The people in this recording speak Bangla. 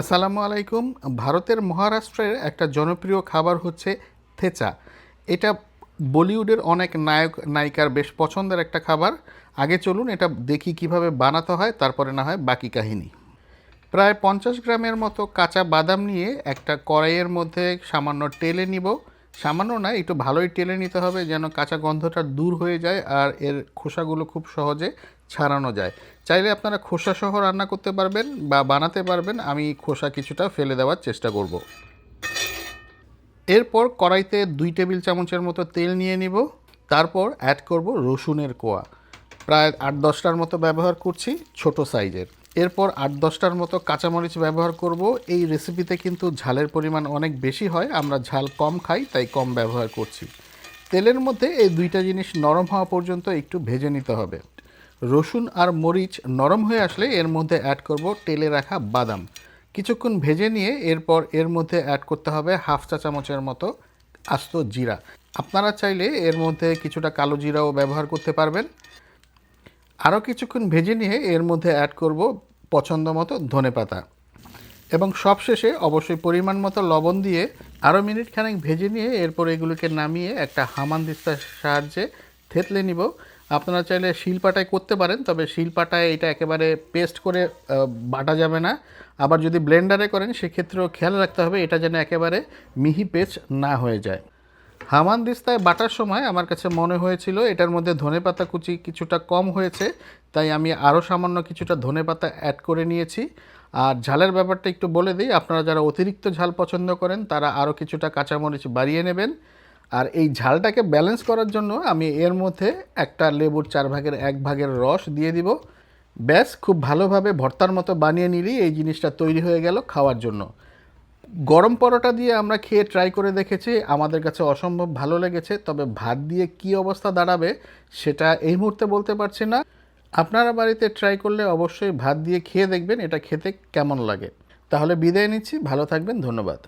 আসসালামু আলাইকুম। ভারতের মহারাষ্ট্রের একটা জনপ্রিয় খাবার হচ্ছে থেচা। এটা বলিউডের অনেক নায়ক নায়িকার বেশ পছন্দের একটা খাবার। আগে চলুন এটা দেখি কিভাবে বানাতে হয়, তারপরে না হয় বাকি কাহিনী। প্রায় 50 গ্রামের মতো কাঁচা বাদাম নিয়ে একটা কড়াইয়ের মধ্যে সামান্য টেলে নিব। সামান্য না, একটু ভালোই টেলে নিতে হবে যেন কাঁচা গন্ধটা দূর হয়ে যায় আর এর খোসাগুলো খুব সহজে ছাড়ানো যায়। চাইলে আপনারা খোসা সহ রান্না করতে পারবেন বা বানাতে পারবেন, আমি খোসা কিছুটা ফেলে দেওয়ার চেষ্টা করব। এরপর কড়াইতে 2 টেবিল চামচের মতো তেল নিয়ে নিব। তারপর অ্যাড করব রসুনের কোয়া। প্রায় 8-10টার মতো ব্যবহার করছি, ছোট সাইজের। এরপর 8-10টার মতো কাঁচামরিচ ব্যবহার করব। এই রেসিপিতে কিন্তু ঝালের পরিমাণ অনেক বেশি হয়, আমরা ঝাল কম খাই তাই কম ব্যবহার করছি। তেলের মধ্যে এই দুইটা জিনিস নরম হওয়া পর্যন্ত একটু ভেজে নিতে হবে। রসুন আর মরিচ নরম হয়ে আসলে এর মধ্যে অ্যাড করব টেলে রাখা বাদাম। কিছুক্ষণ ভেজে নিয়ে এরপর এর মধ্যে অ্যাড করতে হবে 1/2 চা চামচের মতো আস্ত জিরা। আপনারা চাইলে এর মধ্যে কিছুটা কালো জিরাও ব্যবহার করতে পারবেন। আরও কিছুক্ষণ ভেজে নিয়ে এর মধ্যে অ্যাড করব পছন্দ মতো ধনেপাতা এবং সবশেষে অবশ্যই পরিমাণ মতো লবণ দিয়ে আরও মিনিট খানেক ভেজে নিয়ে এরপর এগুলোকে নামিয়ে একটা হামানদিস্তার সাহায্যে থেতলে নিব। আপনারা চাইলে শিলপাটায় করতে পারেন, তবে শিলপাটায় এটা একেবারে পেস্ট করে বাটা যাবে না। আবার যদি ব্লেন্ডারে করেন সেক্ষেত্রেও খেয়াল রাখতে হবে এটা যেন একেবারে মিহি পেস্ট না হয়ে যায়। হামানদিস্তায় বাটার সময় আমার কাছে মনে হয়েছিল এটার মধ্যে ধনেপাতা কুচি কিছুটা কম হয়েছে, তাই আমি আরও সামান্য কিছুটা ধনেপাতা অ্যাড করে নিয়েছি। আর ঝালের ব্যাপারটা একটু বলে দিই, আপনারা যারা অতিরিক্ত ঝাল পছন্দ করেন তারা আরও কিছুটা কাঁচামরিচ বাড়িয়ে নেবেন। আর এই ঝালটাকে ব্যালেন্স করার জন্য আমি এর মধ্যে একটা লেবুর 1/4 ভাগের রস দিয়ে দিব। ব্যাস, খুব ভালোভাবে ভর্তার মতো বানিয়ে নিলেই এই জিনিসটা তৈরি হয়ে গেল খাওয়ার জন্য। গরম পরোটা দিয়ে আমরা খেয়ে ট্রাই করে দেখেছি, আমাদের কাছে অসম্ভব ভালো লেগেছে, তবে ভাত দিয়ে কী অবস্থা দাঁড়াবে সেটা এই মুহূর্তে বলতে পারছি না। আপনারা বাড়িতে ট্রাই করলে অবশ্যই ভাত দিয়ে খেয়ে দেখবেন এটা খেতে কেমন লাগে। তাহলে বিদায় নিচ্ছি, ভালো থাকবেন, ধন্যবাদ।